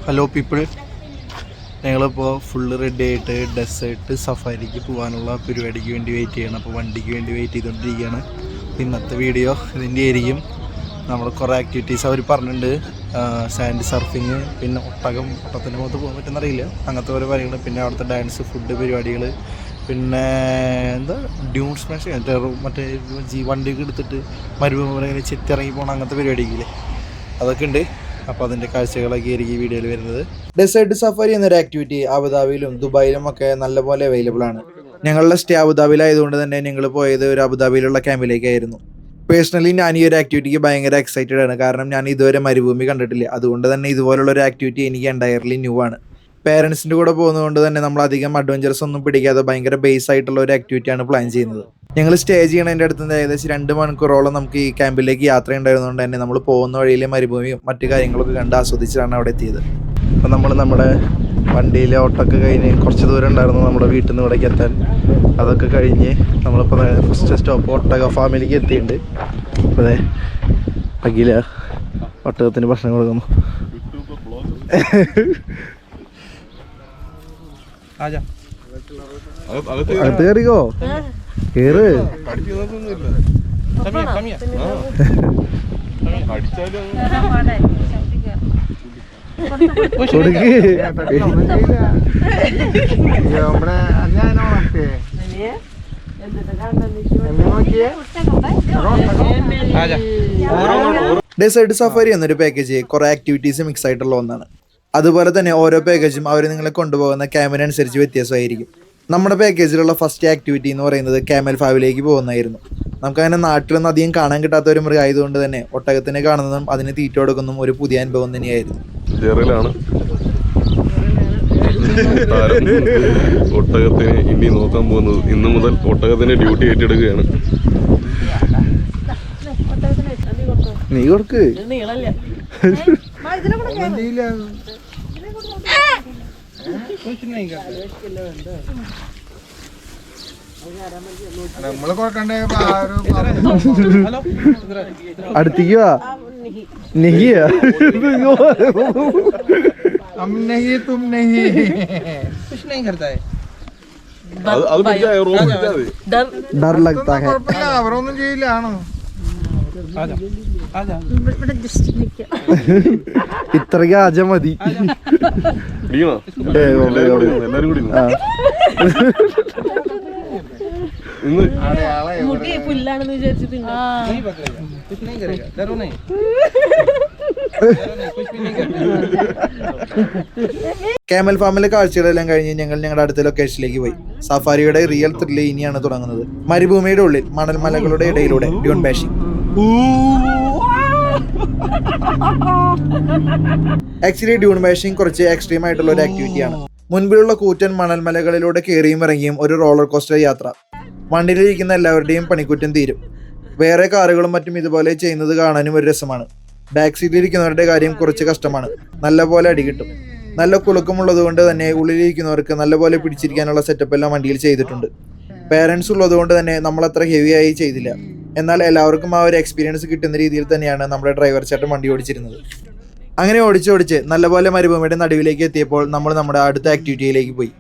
Hello people, ഞങ്ങളിപ്പോൾ full ready ആയിട്ട് desert സഫാരിക്ക് പോകാനുള്ള പരിപാടിക്ക് വേണ്ടി വെയിറ്റ് ചെയ്യണം. അപ്പോൾ വണ്ടിക്ക് വേണ്ടി വെയിറ്റ് ചെയ്തുകൊണ്ടിരിക്കുകയാണ്. ഇന്നത്തെ വീഡിയോ ഇതിൻ്റെ ആയിരിക്കും. നമ്മൾ കുറേ ആക്ടിവിറ്റീസ് അവർ പറഞ്ഞിട്ടുണ്ട്. സാൻഡ് സർഫിങ്, പിന്നെ ഒട്ടത്തിൻ്റെ മുഖത്ത് പോകാൻ പറ്റുന്നറിയില്ല, അങ്ങനത്തെ ഓരോ കാര്യങ്ങൾ. പിന്നെ അവിടുത്തെ ഡാൻസ്, ഫുഡ് പരിപാടികൾ, പിന്നെ എന്താ ഡ്യൂൺ സ്മാഷ്, മറ്റേ വണ്ടിയൊക്കെ എടുത്തിട്ട് മരുഭൂമി ഇങ്ങനെ ചെത്തിറങ്ങി പോകണം, അങ്ങനത്തെ പരിപാടിക്കില്ലേ, അതൊക്കെ ഉണ്ട്. അപ്പോൾ അതിൻ്റെ കാഴ്ചകളൊക്കെ ആയിരിക്കും ഈ വീഡിയോയിൽ വരുന്നത്. ഡെസേർട്ട് സഫാരി എന്നൊരു ആക്ടിവിറ്റി അബുദാബിയിലും ദുബായിലും ഒക്കെ നല്ലപോലെ അവൈലബിൾ ആണ്. ഞങ്ങളുടെ സ്റ്റേ അബുദാബിയിലായതുകൊണ്ട് തന്നെ ഞങ്ങൾ പോയത് ഒരു അബുദാബിയിലുള്ള ക്യാമ്പിലേക്കായിരുന്നു. പേഴ്സണലി ഞാൻ ഈ ഒരു ആക്ടിവിറ്റിക്ക് ഭയങ്കര എക്സൈറ്റഡ് ആണ്. കാരണം ഞാൻ ഇതുവരെ മരുഭൂമി കണ്ടിട്ടില്ല. അതുകൊണ്ട് തന്നെ ഇതുപോലുള്ള ഒരു ആക്ടിവിറ്റി എനിക്ക് എൻറ്റയർലി ന്യൂ ആണ്. പേരൻസിൻ്റെ കൂടെ പോകുന്നതുകൊണ്ട് തന്നെ നമ്മൾ അധികം അഡ്വഞ്ചറസ് ഒന്നും പിടിക്കാതെ ഭയങ്കര ബേസ് ആയിട്ടുള്ള ഒരു ആക്ടിവിറ്റിയാണ് പ്ലാൻ ചെയ്യുന്നത്. ഞങ്ങൾ സ്റ്റേ ചെയ്യണതിൻ്റെ അടുത്ത് നിന്ന് ഏകദേശം 2 മണിക്കൂറോളം നമുക്ക് ഈ ക്യാമ്പിലേക്ക് യാത്ര ഉണ്ടായിരുന്നതുകൊണ്ട് തന്നെ നമ്മൾ പോകുന്ന വഴിയിലെ മരുഭൂമിയും മറ്റു കാര്യങ്ങളൊക്കെ കണ്ട് ആസ്വദിച്ചിട്ടാണ് അവിടെ എത്തിയത്. അപ്പോൾ നമ്മൾ നമ്മുടെ വണ്ടിയിലെ ഓട്ടമൊക്കെ കഴിഞ്ഞ് കുറച്ച് ദൂരം ഉണ്ടായിരുന്നു നമ്മുടെ വീട്ടിൽ നിന്ന് ഇവിടേക്ക് എത്താൻ. അതൊക്കെ കഴിഞ്ഞ് നമ്മളിപ്പോൾ ഫസ്റ്റ് സ്റ്റോപ്പ് ഒട്ടക ഫാമിലേക്ക് എത്തിയിട്ടുണ്ട്. അപ്പോൾ അതെ അഖില ഒട്ടകത്തിന് ഭക്ഷണം കൊടുക്കുന്നു. അകത്ത് കയറിക്കോ, കേറ്. ഡെസേർട്ട് സഫാരി എന്നൊരു പാക്കേജ് കുറെ ആക്ടിവിറ്റീസ് മിക്സ് ആയിട്ടുള്ള ഒന്നാണ്. അതുപോലെ തന്നെ ഓരോ പാക്കേജും അവർ നിങ്ങളെ കൊണ്ടുപോകുന്ന ക്യാമ്പിനനുസരിച്ച് വ്യത്യാസമായിരിക്കും. നമ്മുടെ പാക്കേജിലുള്ള ഫസ്റ്റ് ആക്ടിവിറ്റി എന്ന് പറയുന്നത് ക്യാമൽ ഫാമിലേക്ക് പോകുന്നതായിരുന്നു. നമുക്കങ്ങനെ നാട്ടിലൊന്നും അധികം കാണാൻ കിട്ടാത്ത ഒരു മൃഗം ആയതുകൊണ്ട് തന്നെ ഒട്ടകത്തിനെ കാണുന്നതും അതിന് തീറ്റ കൊടുക്കുന്നതും ഒരു പുതിയ അനുഭവം തന്നെയായിരുന്നു. ഒട്ടകത്തിനെ ഇനി നോക്കാൻ പോകുന്നത്. ഇന്നു മുതൽ ഒട്ടകത്തിന് ഡ്യൂട്ടി ഏറ്റെടുക്കുകയാണ്. നീ കൊടുക്ക്. അടുത്തേക്ക് വാ. നെഹിയാ हम नहीं तुम नहीं कुछ नहीं करता है. डर लगता है. അവരൊന്നും ചെയ്യില്ല. ആണോ ഇത്രയ്ക്ക് ആജ മതി. എല്ലാരും കൂടി പുല്ലാണെന്ന് വിചാരിച്ചിട്ട് ക്യാമൽ ഫാമിലെ കാഴ്ചകളെല്ലാം കഴിഞ്ഞ് ഞങ്ങൾ ഞങ്ങളുടെ അടുത്ത ലൊക്കേഷനിലേക്ക് പോയി. സഫാരിയുടെ റിയൽ ത്രില്ല് ഇനിയാണ് തുടങ്ങുന്നത്. മരുഭൂമിയുടെ ഉള്ളിൽ മണൽമലകളുടെ ഇടയിലൂടെ Dune bashing. Actually Dune bashing കുറച്ച് എക്സ്ട്രീം ആയിട്ടുള്ള ഒരു ആക്ടിവിറ്റിയാണ്. മുൻപിലുള്ള കൂറ്റൻ മണൽമലകളിലൂടെ കയറിയും ഇറങ്ങിയും ഒരു റോളർ കോസ്റ്റർ യാത്ര. വണ്ടിയിലിരിക്കുന്ന എല്ലാവരുടെയും പണിക്കുറ്റം തീരും. വേറെ കാറുകളും മറ്റും ഇതുപോലെ ചെയ്യുന്നത് കാണാനും ഒരു രസമാണ്. ബാക്ക് സീറ്റിലിരിക്കുന്നവരുടെ കാര്യം കുറച്ച് കഷ്ടമാണ്. നല്ലപോലെ അടി കിട്ടും. നല്ല കുലുക്കമുള്ളത് കൊണ്ട് തന്നെ ഉള്ളിലിരിക്കുന്നവർക്ക് നല്ലപോലെ പിടിച്ചിരിക്കാനുള്ള സെറ്റപ്പ് എല്ലാം വണ്ടിയിൽ ചെയ്തിട്ടുണ്ട്. പേരൻസ് ഉള്ളതുകൊണ്ട് തന്നെ നമ്മളത്ര ഹെവി ആയി ചെയ്തില്ല. എന്നാൽ എല്ലാവർക്കും ആ ഒരു എക്സ്പീരിയൻസ് കിട്ടുന്ന രീതിയിൽ തന്നെയാണ് നമ്മുടെ ഡ്രൈവർ ചേട്ടൻ വണ്ടി ഓടിച്ചിരുന്നത്. അങ്ങനെ ഓടിച്ച് നല്ലപോലെ മരുഭൂമിയുടെ നടുവിലേക്ക് എത്തിയപ്പോൾ നമ്മൾ നമ്മുടെ അടുത്ത ആക്ടിവിറ്റിയിലേക്ക് പോയി.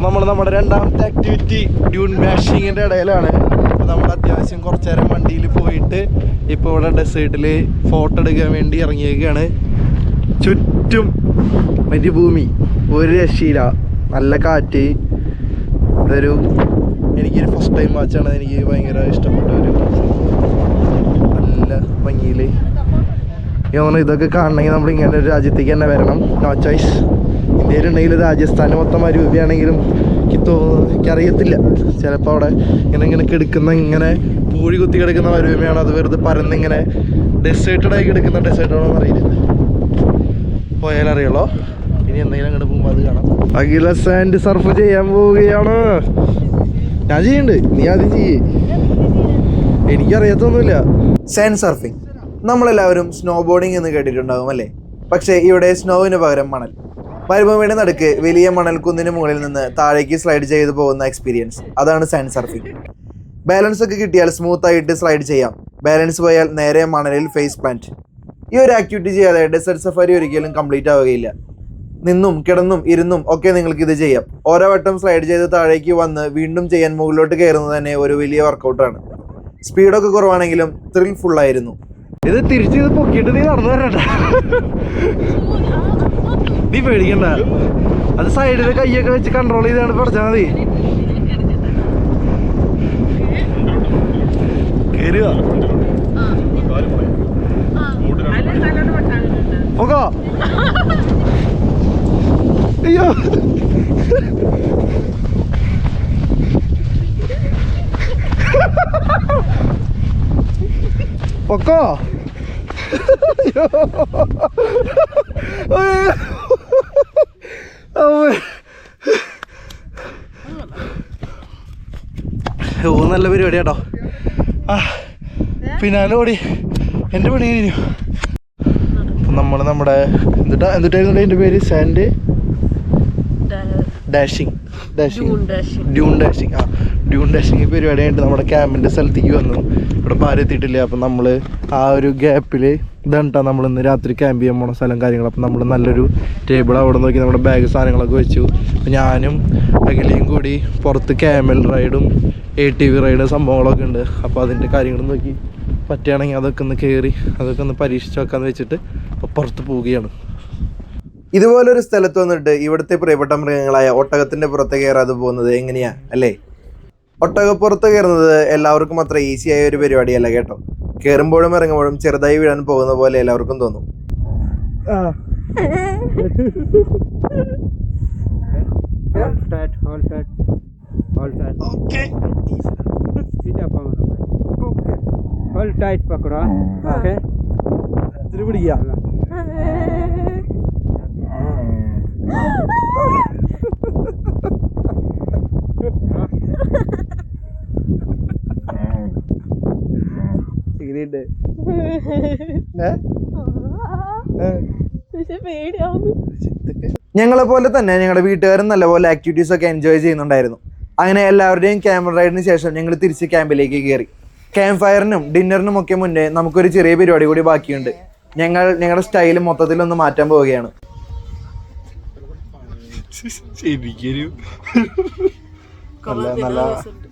നമ്മൾ നമ്മുടെ രണ്ടാമത്തെ ആക്ടിവിറ്റി ഡ്യൂൺ ബാഷിങ്ങിൻ്റെ ഇടയിലാണ്. അപ്പോൾ നമ്മൾ അത്യാവശ്യം കുറച്ച് നേരം വണ്ടിയിൽ പോയിട്ട് ഇപ്പോൾ ഇവിടെ ഡെസേർട്ടിൽ ഫോട്ടോ എടുക്കാൻ വേണ്ടി ഇറങ്ങിയേക്കാണ്. ചുറ്റും മരുഭൂമി, ഒരു രക്ഷയില്ല, നല്ല കാറ്റ്. ഇതൊരു എനിക്കൊരു ഫസ്റ്റ് ടൈം വാച്ചാണ്. എനിക്ക് ഭയങ്കര ഇഷ്ടപ്പെട്ട ഒരു നല്ല ഭംഗിയിൽ. ഇതൊക്കെ കാണണമെങ്കിൽ നമ്മൾ ഇങ്ങനെ ഒരു രാജ്യത്തേക്ക് തന്നെ വരണം. No choice. ഇന്ത്യയിലുണ്ടെങ്കിൽ രാജസ്ഥാന് മൊത്തം മരുഭൂമിയാണെങ്കിലും എനിക്കറിയത്തില്ല. ചിലപ്പോൾ അവിടെ ഇങ്ങനെ കിടക്കുന്ന ഇങ്ങനെ പൂഴി കുത്തി കിടക്കുന്ന മരുഭൂമിയാണ്. അത് വെറുതെ പരന്നിങ്ങനെ ഡെസേർട്ടഡായി കിടക്കുന്ന ഡെസേർട്ടാണോന്ന് അറിയില്ല. പോയാലറിയുള്ളൂ. ഇനി എന്തെങ്കിലും അങ്ങോട്ട് പോകുമ്പോൾ അത് കാണാം. അഖില സാൻഡ് സർഫ് ചെയ്യാൻ പോവുകയാണ്. ഞാൻ ചെയ്യുന്നുണ്ട്, നീ ആദ്യം ചെയ്യേ. എനിക്കറിയത്തൊന്നുമില്ല. സാൻഡ് സർഫിങ് നമ്മളെല്ലാവരും സ്നോ ബോർഡിങ് എന്ന് കേട്ടിട്ടുണ്ടാകും അല്ലേ? പക്ഷേ ഇവിടെ സ്നോവിന് പകരം മണൽ. മരുഭൂമിയുടെ നടുക്ക് വലിയ മണൽക്കുന്നിന് മുകളിൽ നിന്ന് താഴേക്ക് സ്ലൈഡ് ചെയ്ത് പോകുന്ന എക്സ്പീരിയൻസ്, അതാണ് സാൻഡ് സർഫിങ്. ബാലൻസ് ഒക്കെ കിട്ടിയാൽ സ്മൂത്ത് ആയിട്ട് സ്ലൈഡ് ചെയ്യാം. ബാലൻസ് പോയാൽ നേരെ മണലിൽ ഫേസ് പ്ലാന്റ്. ഈ ഒരു ആക്ടിവിറ്റി ചെയ്യാതെ ഡെസേർട്ട് സഫാരി ഒരിക്കലും കംപ്ലീറ്റ് ആവുകയില്ല. നിന്നും കിടന്നും ഇരുന്നും ഒക്കെ നിങ്ങൾക്ക് ഇത് ചെയ്യാം. ഓരോ വട്ടം സ്ലൈഡ് ചെയ്ത് താഴേക്ക് വന്ന് വീണ്ടും ചെയ്യാൻ മുകളിലോട്ട് കയറുന്നത് തന്നെ ഒരു വലിയ വർക്കൗട്ടാണ്. സ്പീഡൊക്കെ കുറവാണെങ്കിലും ത്രിൽ ഫുള്ളായിരുന്നു. ഇത് തിരിച്ച് ഇത് പൊക്കിയിട്ട് നീ നടന്നു വരണ്ട, നീ പേടിക്കണ്ട. അത് സൈഡിൽ കൈയൊക്കെ വെച്ച് കൺട്രോൾ ചെയ്താണ് പഠിച്ചാൽ മതി. കയറുക പോകോ. അയ്യോ പൊക്കോ. നല്ല പരിപാടി കേട്ടോ. പിന്നാലെ ഓടി എൻ്റെ പണി കഴിഞ്ഞു. നമ്മൾ നമ്മുടെ എന്നിട്ടായിരുന്നു എൻ്റെ പേര് സാൻഡ് ഡാഷിങ് ഡ്യൂൺ ഡാഷിങ് പരിപാടിയായിട്ട് നമ്മുടെ ക്യാമ്പിൻ്റെ സ്ഥലത്തേക്ക് വന്നു. ഇവിടെ പാര എത്തിയിട്ടില്ല. അപ്പം നമ്മൾ ആ ഒരു ഗ്യാപ്പിൽ ഇതാണ് കേട്ടോ നമ്മൾ ഇന്ന് രാത്രി ക്യാമ്പ് ചെയ്യാൻ പോണ സ്ഥലം കാര്യങ്ങൾ. അപ്പം നമ്മൾ നല്ലൊരു ടേബിൾ അവിടെ നോക്കി നമ്മുടെ ബാഗ് സാധനങ്ങളൊക്കെ വെച്ചു. അപ്പം ഞാനും അഖിലയും കൂടി പുറത്ത് ക്യാമൽ റൈഡും ATV റൈഡ് സംഭവങ്ങളൊക്കെ ഉണ്ട്. അപ്പോൾ അതിൻ്റെ കാര്യങ്ങൾ നോക്കി പറ്റുകയാണെങ്കിൽ അതൊക്കെ ഒന്ന് കയറി അതൊക്കെ ഒന്ന് പരീക്ഷിച്ച് വെക്കാമെന്ന് വെച്ചിട്ട് അപ്പോൾ പുറത്ത് പോവുകയാണ്. ഇതുപോലൊരു സ്ഥലത്ത് വന്നിട്ട് ഇവിടുത്തെ പ്രിയപ്പെട്ട മൃഗങ്ങളായ ഒട്ടകത്തിൻ്റെ പുറത്ത് കയറാതെ പോകുന്നത് എങ്ങനെയാ അല്ലേ? ഒട്ടകപ്പുറത്ത് കയറുന്നത് എല്ലാവർക്കും അത്ര ഈസി ആയ ഒരു പരിപാടിയല്ല കേട്ടോ. കയറുമ്പോഴും ഇറങ്ങുമ്പോഴും ചെറുതായി വീഴാൻ പോകുന്ന പോലെ എല്ലാവർക്കും തോന്നും. ഞങ്ങളെ പോലെ തന്നെ ഞങ്ങളുടെ വീട്ടുകാരും നല്ലപോലെ ആക്ടിവിറ്റീസ് ഒക്കെ എൻജോയ് ചെയ്യുന്നുണ്ടായിരുന്നു. അങ്ങനെ എല്ലാവരുടെയും ക്യാമ്പ് റൈഡിന് ശേഷം ഞങ്ങൾ തിരിച്ച് ക്യാമ്പിലേക്ക് കയറി. ക്യാമ്പ് ഫയറിനും ഡിന്നറിനും ഒക്കെ മുന്നേ നമുക്കൊരു ചെറിയ പരിപാടി കൂടി ബാക്കിയുണ്ട്. ഞങ്ങളുടെ സ്റ്റൈൽ മൊത്തത്തിലൊന്ന് മാറ്റാൻ പോവുകയാണ്.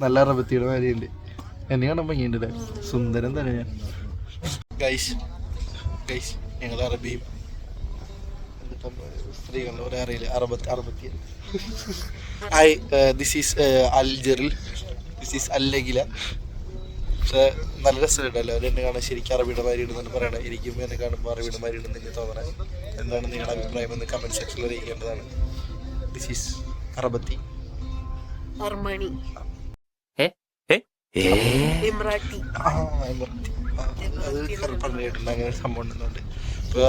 നല്ല അറബത്തിയുടെ മാതിരിയുണ്ട്. എന്നെ കാണാൻ ഭംഗിയുണ്ട്. സുന്ദരൻ തന്നെ ഞാൻ. ഞങ്ങൾ അറബിയും സ്ത്രീകളുടെ ഒരേ അറിയില്ല. അറബത്തി. ദിസ് ഈസ് അൽജറിൽ, ദിസ് ഈസ് അല്ലഗില. പക്ഷെ നല്ല രസമുണ്ടല്ലോ. അവർ എന്നെ കാണാൻ ശരിക്കും അറബിയുടെ മാതിരി ഉണ്ടെന്ന് പറയണേ. എനിക്കും എന്നെ കാണുമ്പോൾ അറബിയുടെ മാതിരി ഉണ്ടെന്ന് എനിക്ക് തോന്നണേ. എന്താണ് നിങ്ങളുടെ അഭിപ്രായം എന്ന് കമൻറ്റ് സെക്ഷനിൽ അറിയിക്കേണ്ടതാണ്. This is അറബത്തി. അത് പറഞ്ഞിട്ടുണ്ട്. അങ്ങനെ ഒരു സംഭവം ഉണ്ടെന്നുണ്ട്. ഇപ്പോൾ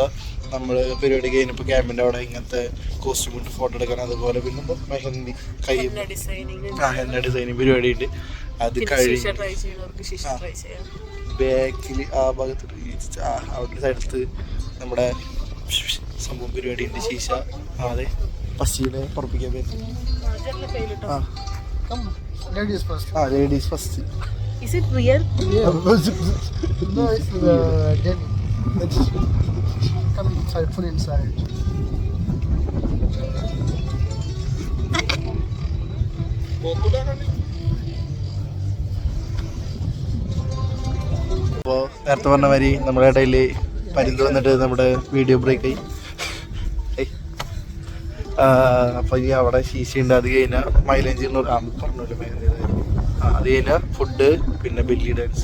നമ്മൾ പരിപാടി കഴിഞ്ഞപ്പോൾ ക്യാമ്പിൻ്റെ അവിടെ ഇങ്ങനത്തെ കോസ്റ്റ്യൂം ഇട്ട് ഫോട്ടോ എടുക്കാൻ, അതുപോലെ പിന്നെ മെഹന്തി ഹെന്ന ഡിസൈനിങ് പരിപാടി ഉണ്ട്. അത് കഴിഞ്ഞ് ബാക്കിൽ ആ ഭാഗത്ത് അവിടെ സൈഡത്ത് നമ്മുടെ സംഭവം പരിപാടി ഉണ്ട്. ശീശ അതെ പശീനെ പുറപ്പിക്കാൻ പറ്റും. Ladies first. Is it real? No, it's Jenny. Come inside, full inside. അപ്പോൾ നേരത്തെ പറഞ്ഞ മാതിരി നമ്മുടെ ഇടയിൽ പരിന്ത് വന്നിട്ട് നമ്മുടെ വീഡിയോ ബ്രേക്കായി. അപ്പോൾ ഈ അവിടെ ശീശയുണ്ട്. അത് കഴിഞ്ഞാൽ മൈലേജ് പറഞ്ഞല്ലോ മേഖല. അത് കഴിഞ്ഞാൽ ഫുഡ്, പിന്നെ ബെല്ലി ഡാൻസ്.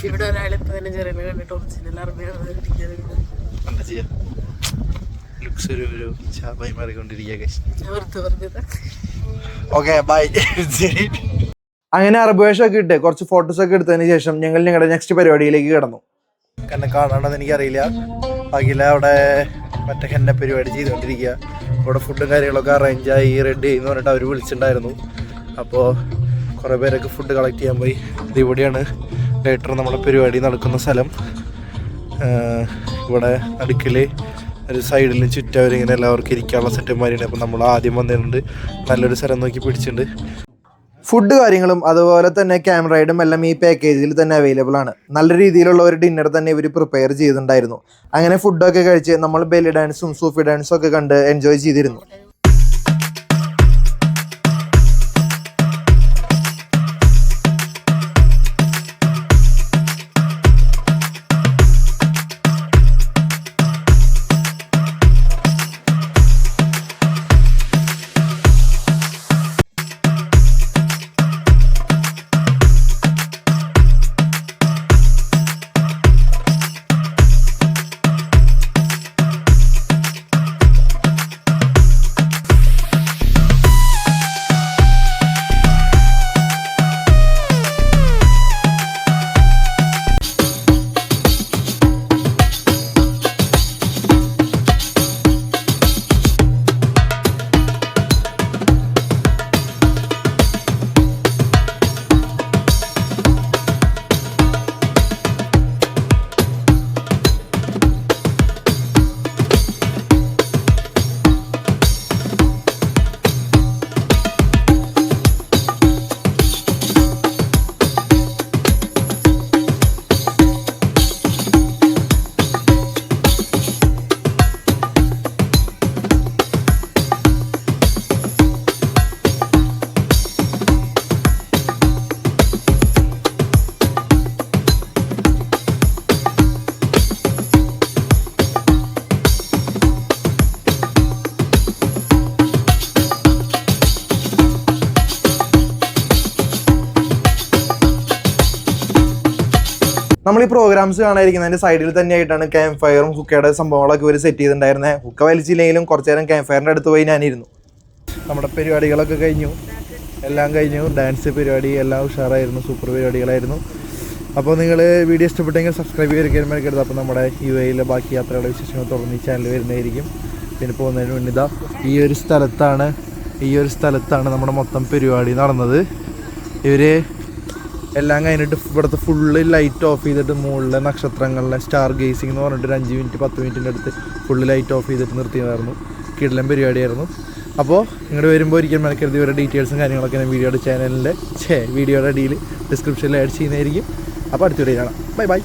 ഇവിടെ ഒരാളിപ്പോ തന്നെ ചെറിയ കണ്ടിട്ട് ഒറിജിനൽ എന്താ ചെയ്യാ, ലുക്സ് ഒരു ചാപ്പായി മാറിക്കൊണ്ടിരിക്കുക. Okay bye. ശരി. അങ്ങനെ അറബ് വേഷമൊക്കെ ഇട്ട് കുറച്ച് ഫോട്ടോസൊക്കെ എടുത്തതിന് ശേഷം ഞങ്ങൾ ഞങ്ങളുടെ നെക്സ്റ്റ് പരിപാടിയിലേക്ക് കിടന്നു. എന്നെ കാണാണ്ടെന്ന് എനിക്കറിയില്ല. അഖില അവിടെ മറ്റേ ഹെന്ന പരിപാടി ചെയ്തുകൊണ്ടിരിക്കുക. അവിടെ ഫുഡും കാര്യങ്ങളൊക്കെ അറേഞ്ചായി റെഡി ചെയ്യുന്ന പറഞ്ഞിട്ട് അവർ വിളിച്ചിട്ടുണ്ടായിരുന്നു. അപ്പോൾ കുറേ പേരൊക്കെ ഫുഡ് കളക്ട് ചെയ്യാൻ പോയി. ഇതിവിടെയാണ് ലേറ്റർ നമ്മുടെ പരിപാടി നടക്കുന്ന സ്ഥലം. ഇവിടെ നടുക്കിൽ ഒരു സൈഡിലും ചുറ്റവരിങ്ങനെ എല്ലാവർക്കും ഇരിക്കാനുള്ള സെറ്റന്മാരുണ്ട്. അപ്പോൾ നമ്മൾ ആദ്യം വന്നിട്ടുണ്ട്. നല്ലൊരു സ്ഥലം നോക്കി പിടിച്ചിട്ടുണ്ട്. ഫുഡ് കാര്യങ്ങളും അതുപോലെ തന്നെ ക്യാമറ റൈഡും എല്ലാം ഈ പാക്കേജിൽ തന്നെ അവൈലബിൾ ആണ്. നല്ല രീതിയിലുള്ള ഒരു ഡിന്നർ തന്നെ ഇവർ പ്രിപ്പയർ ചെയ്തിട്ടുണ്ടായിരുന്നു. അങ്ങനെ ഫുഡൊക്കെ കഴിച്ച് നമ്മൾ ബെല്ലി ഡാൻസും സൂഫി ഡാൻസും ഒക്കെ കണ്ട് എൻജോയ് ചെയ്തിരുന്നു. നമ്മൾ ഈ പ്രോഗ്രാംസ് കാണാതിരിക്കുന്നതിൻ്റെ സൈഡിൽ തന്നെയായിട്ടാണ് ക്യാമ്പ് ഫയറും ഹുക്കയുടെ സംഭവങ്ങളൊക്കെ ഇവർ സെറ്റ് ചെയ്തിട്ടുണ്ടായിരുന്നത്. ഹുക്ക വലിച്ചില്ലെങ്കിലും കുറച്ച് നേരം ക്യാമ്പ് ഫയറിൻ്റെ അടുത്ത് പോയി ഞാനിരുന്നു. നമ്മുടെ പരിപാടികളൊക്കെ കഴിഞ്ഞു, എല്ലാം കഴിഞ്ഞു. ഡാൻസ് പരിപാടി എല്ലാം ഉഷാറായിരുന്നു, സൂപ്പർ പരിപാടികളായിരുന്നു. അപ്പോൾ നിങ്ങൾ വീഡിയോ ഇഷ്ടപ്പെട്ടെങ്കിൽ സബ്സ്ക്രൈബ് ചെയ്തിരിക്കാൻ മറക്കരുത്. അപ്പോൾ നമ്മുടെ UAE ബാക്കി യാത്രകളുടെ വിശേഷങ്ങൾ തുടർന്ന് ഈ ചാനൽ വരുന്നതായിരിക്കും. പിന്നെ പോകുന്നതിന് മുന്നേ ഇതാ ഈ ഒരു സ്ഥലത്താണ് നമ്മുടെ മൊത്തം പരിപാടി നടന്നത്. ഇവർ എല്ലാം കഴിഞ്ഞിട്ട് ഇവിടുത്തെ ഫുള്ള് ലൈറ്റ് ഓഫ് ചെയ്തിട്ട് മുകളിലെ നക്ഷത്രങ്ങളിലെ സ്റ്റാർ ഗേസിംഗ് എന്ന് പറഞ്ഞിട്ട് ഒരു 5 മിനിറ്റ് 10 മിനിറ്റിൻ്റെ അടുത്ത് ഫുള്ള് ലൈറ്റ് ഓഫ് ചെയ്തിട്ട് നിർത്തിയതായിരുന്നു. കിടിലൻ പരിപാടിയായിരുന്നു. അപ്പോൾ ഇങ്ങോട്ട് വരുമ്പോൾ ഒരിക്കലും മറക്കരുത്. ഇവരുടെ ഡീറ്റെയിൽസും കാര്യങ്ങളൊക്കെ ഞാൻ വീഡിയോയുടെ അടിയിൽ ഡിസ്ക്രിപ്ഷനിൽ ആഡ് ചെയ്യുന്നതായിരിക്കും. അപ്പോൾ അടുത്ത വീഡിയോ കാണാം. Bye bye.